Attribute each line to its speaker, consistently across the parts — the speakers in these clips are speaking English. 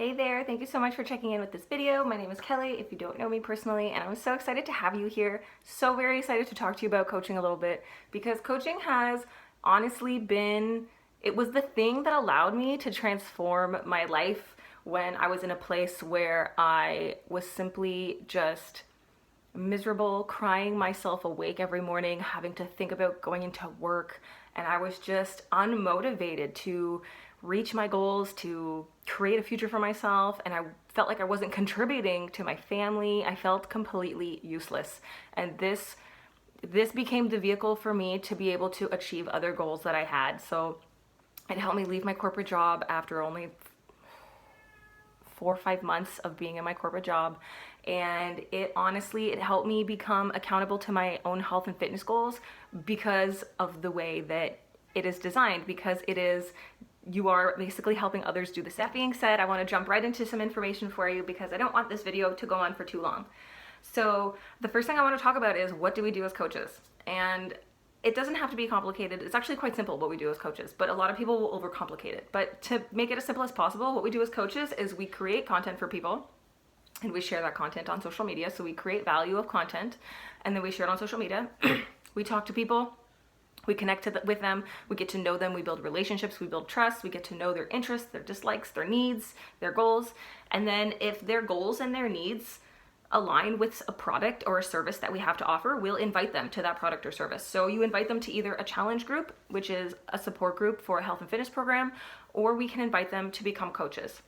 Speaker 1: Hey there, thank you so much for checking in with this video. My name is Kelly, if you don't know me personally, and I'm so excited to have you here. So very excited to talk to you about coaching a little bit, because coaching has honestly been, it was the thing that allowed me to transform my life when I was in a place where I was simply just miserable, crying myself awake every morning, having to think about going into work, and I was just unmotivated to reach my goals, to create a future for myself, and I felt like I wasn't contributing to my family. I felt completely useless. And this became the vehicle for me to be able to achieve other goals that I had. So it helped me leave my corporate job after only 4 or 5 months of being in my corporate job, and it helped me become accountable to my own health and fitness goals because of the way that it is designed, because you are basically helping others do this. That being said, I want to jump right into some information for you because I don't want this video to go on for too long. So the first thing I want to talk about is, what do we do as coaches? And it doesn't have to be complicated. It's actually quite simple what we do as coaches, but a lot of people will overcomplicate it. But to make it as simple as possible, what we do as coaches is we create content for people and we share that content on social media. So we create value of content and then we share it on social media. We talk to people, we connect with them, we get to know them, we build relationships, we build trust, we get to know their interests, their dislikes, their needs, their goals. And then if their goals and their needs align with a product or a service that we have to offer, we'll invite them to that product or service. So you invite them to either a challenge group, which is a support group for a health and fitness program, or we can invite them to become coaches.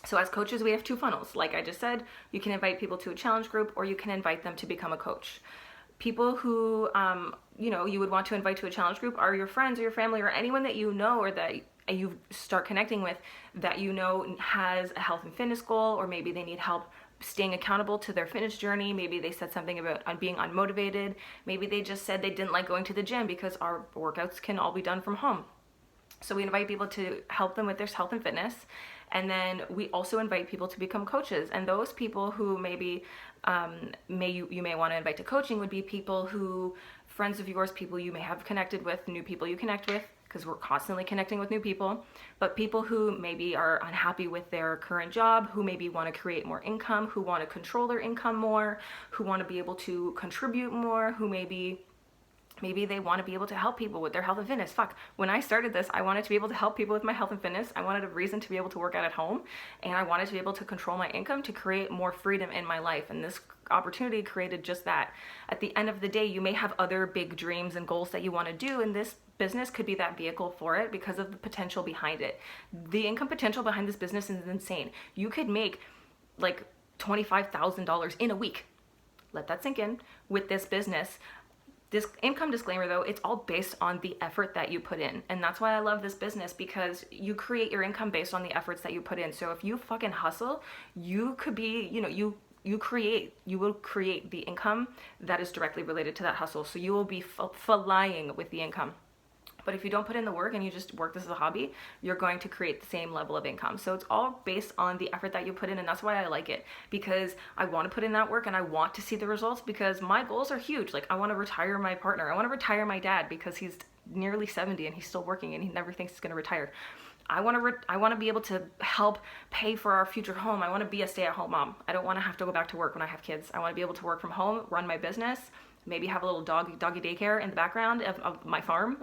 Speaker 1: So as coaches, we have two funnels. Like I just said, you can invite people to a challenge group, or you can invite them to become a coach. People who you would want to invite to a challenge group are your friends or your family or anyone that you know or that you start connecting with that you know has a health and fitness goal, or maybe they need help staying accountable to their fitness journey. Maybe they said something about being unmotivated. Maybe they just said they didn't like going to the gym because our workouts can all be done from home. So we invite people to help them with their health and fitness. And then we also invite people to become coaches. And those people who maybe you may want to invite to coaching would be people who, friends of yours, people you may have connected with, new people you connect with, because we're constantly connecting with new people, but people who maybe are unhappy with their current job, who maybe want to create more income, who want to control their income more, who want to be able to contribute more, who maybe they want to be able to help people with their health and fitness. When I started this, I wanted to be able to help people with my health and fitness. I wanted a reason to be able to work out at home, and I wanted to be able to control my income to create more freedom in my life. And this opportunity created just that. At the end of the day, you may have other big dreams and goals that you want to do, and this business could be that vehicle for it because of the potential behind it. The income potential behind this business is insane. You could make like $25,000 in a week. Let that sink in with this business. This income disclaimer though, it's all based on the effort that you put in. And that's why I love this business, because you create your income based on the efforts that you put in. So if you fucking hustle, you could be, you will create the income that is directly related to that hustle. So you will be flying with the income. But if you don't put in the work and you just work this as a hobby, you're going to create the same level of income. So it's all based on the effort that you put in, and that's why I like it, because I want to put in that work and I want to see the results, because my goals are huge. Like, I want to retire my partner. I want to retire my dad because he's nearly 70 and he's still working and he never thinks he's going to retire. I want to be able to help pay for our future home. I want to be a stay-at-home mom. I don't want to have to go back to work when I have kids. I want to be able to work from home, run my business, maybe have a little doggy daycare in the background of my farm.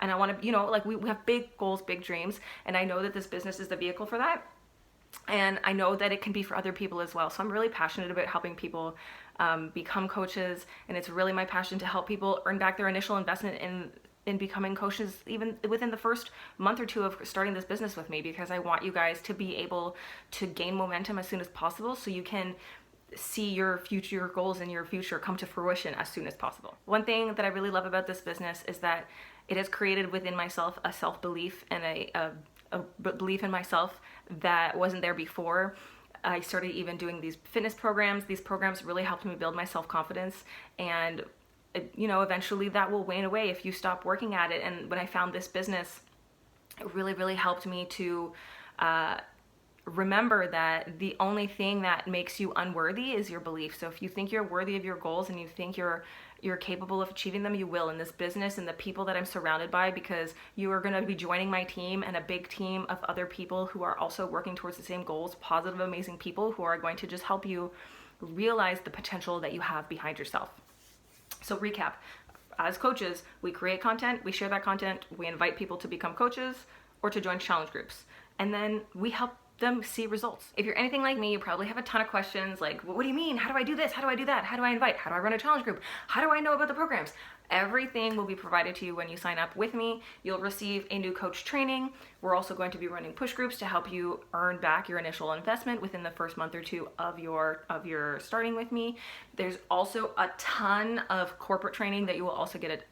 Speaker 1: And I want to, we have big goals, big dreams. And I know that this business is the vehicle for that. And I know that it can be for other people as well. So I'm really passionate about helping people become coaches. And it's really my passion to help people earn back their initial investment in becoming coaches, even within the first month or two of starting this business with me, because I want you guys to be able to gain momentum as soon as possible so you can see your future goals and your future come to fruition as soon as possible. One thing that I really love about this business is that it has created within myself a self-belief and a belief in myself that wasn't there before. I started even doing these fitness programs. These programs really helped me build my self-confidence, and eventually that will wane away if you stop working at it. And when I found this business, it really, really helped me to remember that the only thing that makes you unworthy is your belief. So if you think you're worthy of your goals and you think you're capable of achieving them, you will in this business and the people that I'm surrounded by, because you are going to be joining my team and a big team of other people who are also working towards the same goals, positive, amazing people who are going to just help you realize the potential that you have behind yourself. So recap, as coaches, we create content, we share that content, we invite people to become coaches or to join challenge groups, and then we help them see results. If you're anything like me, you probably have a ton of questions like, what do you mean? How do I do this? How do I do that? How do I invite? How do I run a challenge group? How do I know about the programs? Everything will be provided to you when you sign up with me. You'll receive a new coach training. We're also going to be running push groups to help you earn back your initial investment within the first month or two of your starting with me. There's also a ton of corporate training that you will also get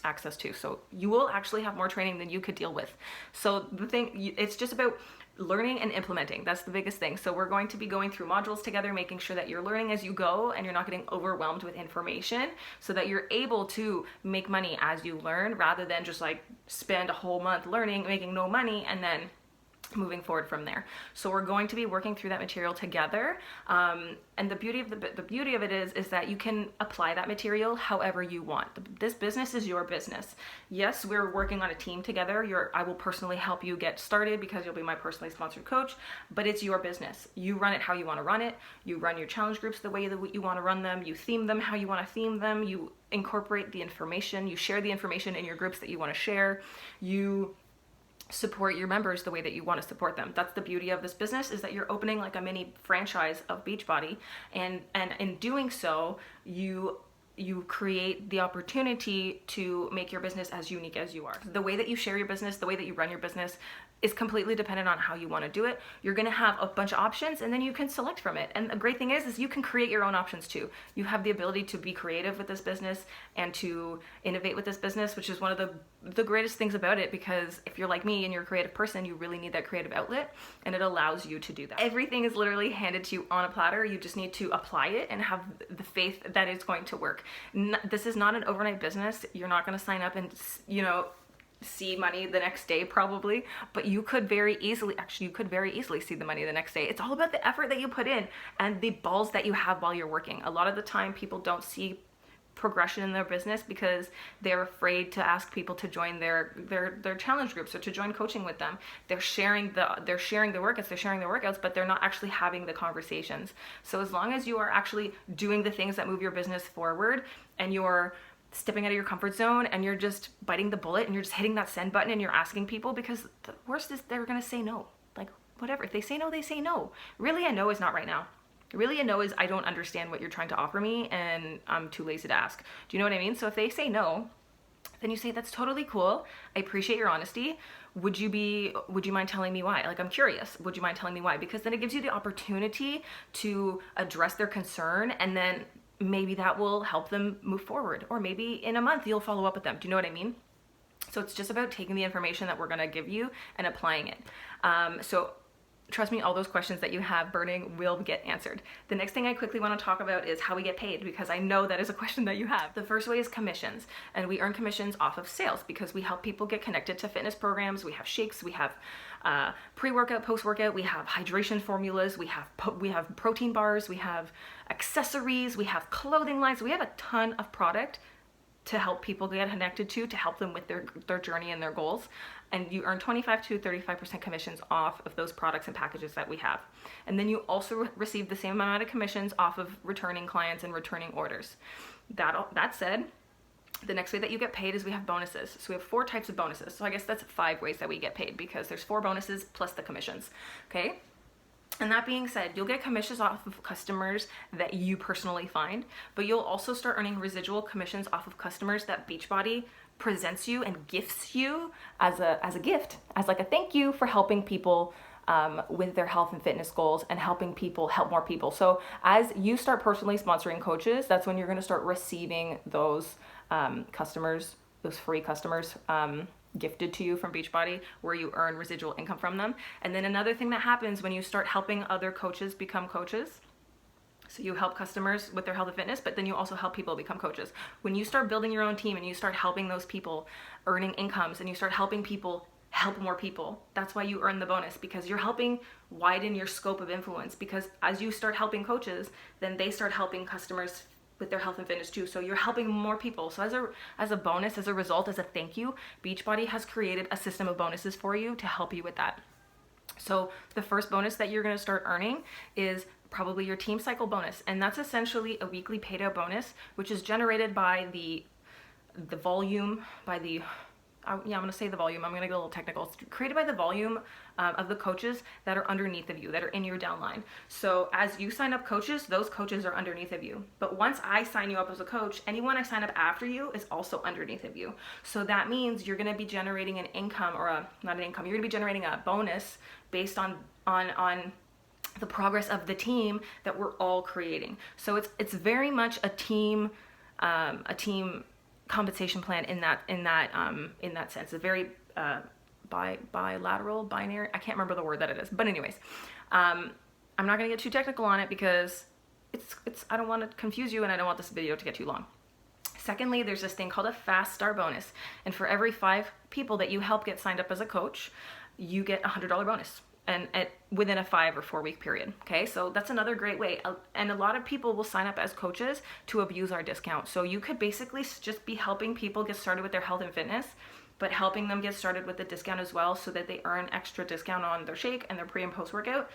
Speaker 1: access to. So you will actually have more training than you could deal with. So the thing, it's just about learning and implementing. That's the biggest thing. So we're going to be going through modules together, making sure that you're learning as you go and you're not getting overwhelmed with information, so that you're able to make money as you learn, rather than just like spend a whole month learning, making no money, and then moving forward from there. So we're going to be working through that material together, and the beauty of it is that you can apply that material however you want. This business is your business. Yes, we're working on a team together. I will personally help you get started because you'll be my personally sponsored coach, but it's your business. You run it how you want to run it. You run your challenge groups the way that you want to run them. You theme them how you want to theme them. You incorporate the information. You share the information in your groups that you want to share. You support your members the way that you want to support them. That's the beauty of this business, is that you're opening like a mini franchise of Beachbody, and in doing so, you create the opportunity to make your business as unique as you are. The way that you share your business, the way that you run your business is completely dependent on how you want to do it. You're going to have a bunch of options, and then you can select from it. And the great thing is you can create your own options too. You have the ability to be creative with this business and to innovate with this business, which is one of the greatest things about it, because if you're like me and you're a creative person, you really need that creative outlet, and it allows you to do that. Everything is literally handed to you on a platter. You just need to apply it and have the faith that it's going to work. This is not an overnight business. You're not going to sign up and, see money the next day probably, but you could very easily see the money the next day. It's all about the effort that you put in and the balls that you have while you're working. A lot of the time people don't see progression in their business because they're afraid to ask people to join their challenge groups or to join coaching with them. They're sharing the workouts, but they're not actually having the conversations. So as long as you are actually doing the things that move your business forward, and you're stepping out of your comfort zone, and you're just biting the bullet, and you're just hitting that send button, and you're asking people, because the worst is they're going to say no. Like, whatever. If they say no, they say no. Really, a no is not right now. Really, a no is I don't understand what you're trying to offer me, and I'm too lazy to ask. Do you know what I mean? So if they say no, then you say, that's totally cool. I appreciate your honesty. Would you mind telling me why? Like, I'm curious. Would you mind telling me why? Because then it gives you the opportunity to address their concern, and then maybe that will help them move forward. Or maybe in a month you'll follow up with them. Do you know what I mean? So it's just about taking the information that we're going to give you and applying it. So trust me, all those questions that you have burning will get answered. The next thing I quickly want to talk about is how we get paid, because I know that is a question that you have. The first way is commissions, and we earn commissions off of sales because we help people get connected to fitness programs. We have shakes, we have pre-workout, post-workout, we have hydration formulas, we have protein bars, we have accessories, we have clothing lines. We have a ton of product to help people get connected to help them with their journey and their goals. And you earn 25 to 35% commissions off of those products and packages that we have. And then you also receive the same amount of commissions off of returning clients and returning orders. That said, the next way that you get paid is we have bonuses. So we have 4 types of bonuses. So I guess that's 5 ways that we get paid, because there's 4 bonuses plus the commissions, okay? And that being said, you'll get commissions off of customers that you personally find, but you'll also start earning residual commissions off of customers that Beachbody presents you and gifts you as a gift, as like a thank you for helping people with their health and fitness goals and helping people help more people. So as you start personally sponsoring coaches, that's when you're going to start receiving those customers, those free customers, gifted to you from Beachbody, where you earn residual income from them. And then another thing that happens when you start helping other coaches become coaches, so you help customers with their health and fitness, but then you also help people become coaches. When you start building your own team and you start helping those people earning incomes, and you start helping people help more people. That's why you earn the bonus, because you're helping widen your scope of influence, because as you start helping coaches, then they start helping customers with their health and fitness too. So you're helping more people. So as a bonus, as a result, as a thank you, Beachbody has created a system of bonuses for you to help you with that. So the first bonus that you're going to start earning is probably your team cycle bonus. And that's essentially a weekly paid out bonus, which is generated by the volume, by the, I'm going to say the volume, I'm going to get a little technical. It's created by the volume of the coaches that are underneath of you, that are in your downline. So as you sign up coaches, those coaches are underneath of you. But once I sign you up as a coach, anyone I sign up after you is also underneath of you. So that means you're going to be generating an income, or not an income, you're going to be generating a bonus based on the progress of the team that we're all creating. So it's very much a team compensation plan in that sense. A very bilateral, binary. I can't remember the word that it is. But anyways, I'm not gonna get too technical on it because it's I don't want to confuse you, and I don't want this video to get too long. Secondly, there's this thing called a fast start bonus, and for every 5 people that you help get signed up as a coach, you get a $100 bonus, and within a 5 or 4 week period. Okay, so that's another great way. And a lot of people will sign up as coaches to abuse our discount. So you could basically just be helping people get started with their health and fitness, but helping them get started with the discount as well, so that they earn extra discount on their shake and their pre and post workout.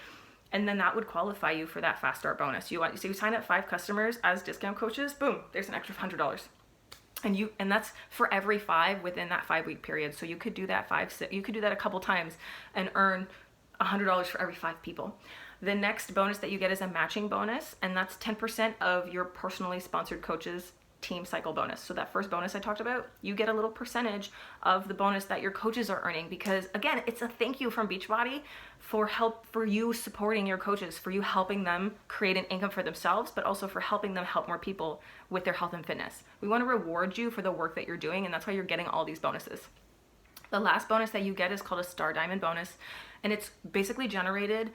Speaker 1: And then that would qualify you for that fast start bonus. So you sign up 5 customers as discount coaches, boom, there's an extra $100. And that's for every 5 within that 5 week period. So you could do that you could do that a couple times and earn $100 for every 5 people. The next bonus that you get is a matching bonus, and that's 10% of your personally sponsored coach's team cycle bonus. So that first bonus I talked about, you get a little percentage of the bonus that your coaches are earning, because again, it's a thank you from Beachbody for you supporting your coaches, for you helping them create an income for themselves, but also for helping them help more people with their health and fitness. We want to reward you for the work that you're doing, and that's why you're getting all these bonuses. The last bonus that you get is called a Star Diamond bonus, and it's basically generated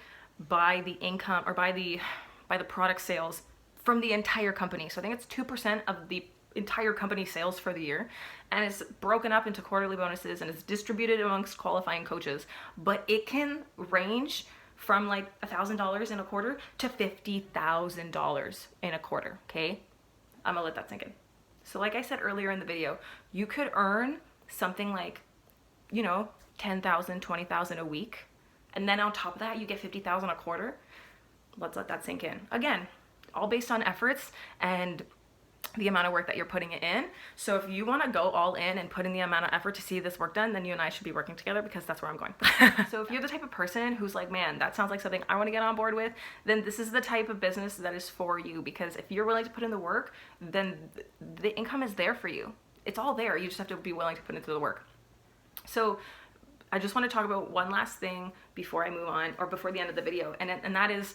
Speaker 1: by the income, or by the product sales from the entire company. So I think it's 2% of the entire company sales for the year, and it's broken up into quarterly bonuses, and it's distributed amongst qualifying coaches. But it can range from like $1,000 in a quarter to $50,000 in a quarter. Okay, I'm gonna let that sink in. So like I said earlier in the video, you could earn something like, you know, $10,000, $20,000 a week, and then on top of that you get $50,000 a quarter. Let's let that sink in. Again, all based on efforts and the amount of work that you're putting it in. So if you want to go all in and put in the amount of effort to see this work done, then you and I should be working together, because that's where I'm going. So if you're the type of person who's like, man, that sounds like something I want to get on board with, then this is the type of business that is for you, because if you're willing to put in the work, then the income is there for you. It's all there. You just have to be willing to put into the work. So I just want to talk about one last thing before I move on, or before the end of the video, and that is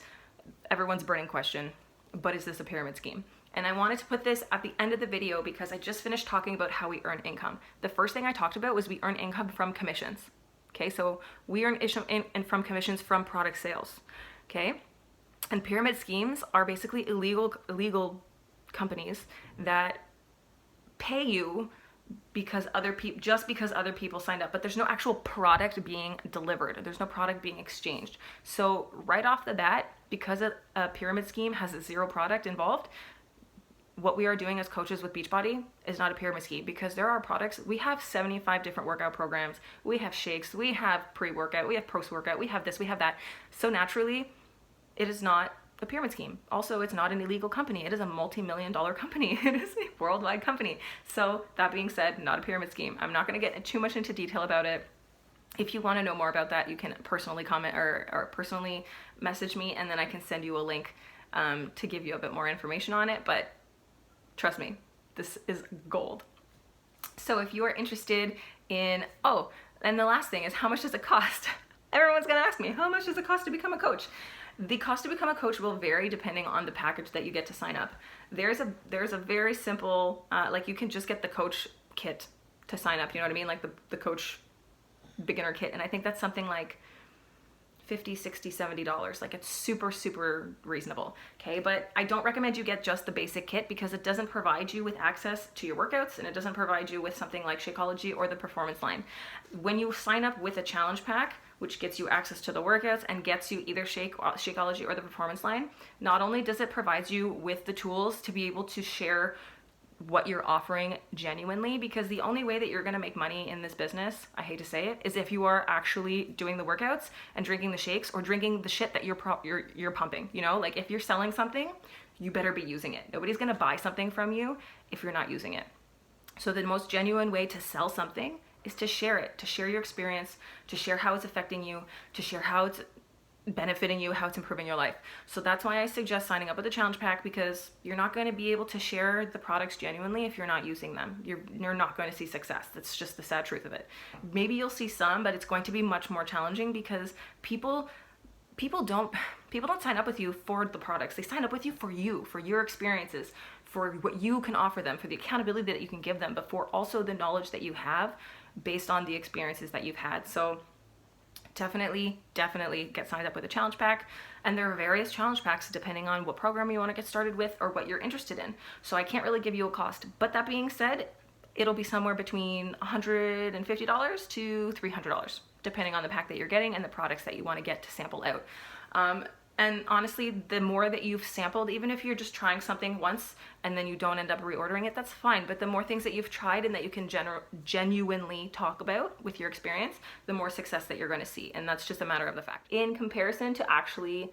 Speaker 1: everyone's burning question: but is this a pyramid scheme? And I wanted to put this at the end of the video because I just finished talking about how we earn income. The first thing I talked about was we earn income from commissions. Okay, so we earn from commissions from product sales. Okay, and pyramid schemes are basically illegal companies that pay you because just because other people signed up, but there's no actual product being delivered. There's no product being exchanged. So right off the bat, because a pyramid scheme has 0 product involved, what we are doing as coaches with Beachbody is not a pyramid scheme, because there are products. We have 75 different workout programs. We have shakes. We have pre-workout. We have post-workout. We have this. We have that. So naturally, it is not a pyramid scheme. Also, it's not an illegal company. It is a multi-million-dollar company. It is a worldwide company. So that being said, not a pyramid scheme. I'm not going to get too much into detail about it. If you want to know more about that, you can personally comment or personally message me, and then I can send you a link to give you a bit more information on it. But trust me, this is gold. So if you are interested in, and the last thing is, how much does it cost? Everyone's gonna ask me, how much does it cost to become a coach? The cost to become a coach will vary depending on the package that you get to sign up. There's a very simple, like you can just get the coach kit to sign up, you know what I mean? Like the coach beginner kit. And I think that's something like $50, $60, $70. Like, it's super, super reasonable. Okay. But I don't recommend you get just the basic kit because it doesn't provide you with access to your workouts, and it doesn't provide you with something like Shakeology or the Performance Line. When you sign up with a challenge pack, which gets you access to the workouts and gets you either Shakeology or the Performance Line, not only does it provide you with the tools to be able to share what you're offering genuinely, because the only way that you're going to make money in this business, I hate to say it, is if you are actually doing the workouts and drinking the shakes or drinking the shit that you're pumping. You know, like, if you're selling something, you better be using it. Nobody's going to buy something from you if you're not using it. So the most genuine way to sell something is to share it, to share your experience, to share how it's affecting you, to share how it's benefiting you, how it's improving your life. So that's why I suggest signing up with the challenge pack, because you're not going to be able to share the products genuinely if you're not using them. You're not going to see success. That's just the sad truth of it. Maybe you'll see some, but it's going to be much more challenging because people don't sign up with you for the products. They sign up with you, for your experiences, for what you can offer them, for the accountability that you can give them, but for also the knowledge that you have based on the experiences that you've had. So definitely get signed up with a challenge pack. And there are various challenge packs depending on what program you want to get started with or what you're interested in. So I can't really give you a cost. But that being said, it'll be somewhere between $150 to $300, depending on the pack that you're getting and the products that you want to get to sample out. And honestly, the more that you've sampled, even if you're just trying something once and then you don't end up reordering it, that's fine. But the more things that you've tried and that you can genuinely talk about with your experience, the more success that you're going to see. And that's just a matter of the fact. In comparison to actually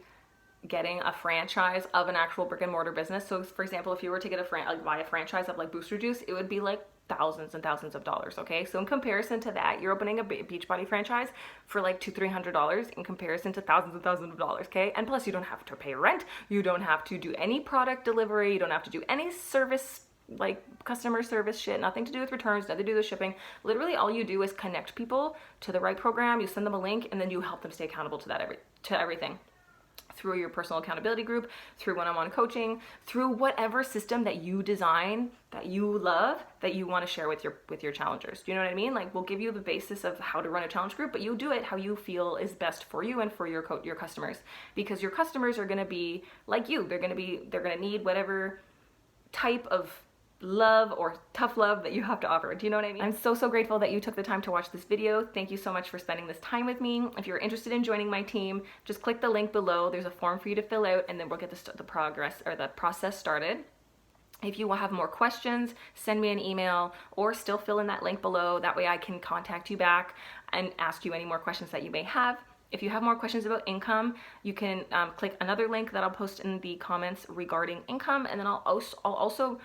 Speaker 1: getting a franchise of an actual brick and mortar business. So for example, if you were to get buy a franchise of like Booster Juice, it would be like thousands and thousands of dollars. Okay. So in comparison to that, you're opening a Beachbody franchise for like $200-300 in comparison to thousands and thousands of dollars. Okay. And plus you don't have to pay rent. You don't have to do any product delivery. You don't have to do any service, like customer service shit, nothing to do with returns, nothing to do with shipping. Literally all you do is connect people to the right program. You send them a link and then you help them stay accountable to everything. Through your personal accountability group, through one-on-one coaching, through whatever system that you design, that you love, that you want to share with your challengers. Do you know what I mean? Like, we'll give you the basis of how to run a challenge group, but you do it how you feel is best for you and for your customers, because your customers are going to be like you. They're going to need whatever type of love or tough love that you have to offer. Do you know what I mean? I'm so grateful that you took the time to watch this video. Thank you so much for spending this time with me. If you're interested in joining my team, just click the link below. There's a form for you to fill out, and then we'll get the process started. If you will have more questions, send me an email or still fill in that link below. That way I can contact you back and ask you any more questions that you may have. If you have more questions about income, you can click another link that I'll post in the comments regarding income, and then I'll also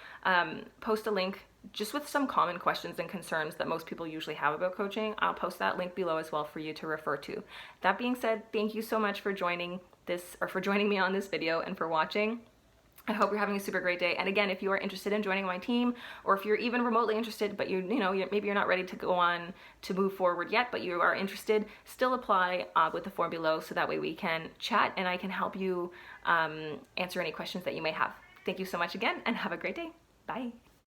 Speaker 1: post a link just with some common questions and concerns that most people usually have about coaching. I'll post that link below as well for you to refer to. That being said, thank you so much for joining me on this video and for watching. I hope you're having a super great day. And again, if you are interested in joining my team, or if you're even remotely interested, but maybe you're not ready to go on to move forward yet, but you are interested, still apply with the form below, so that way we can chat and I can help you answer any questions that you may have. Thank you so much again, and have a great day. Bye.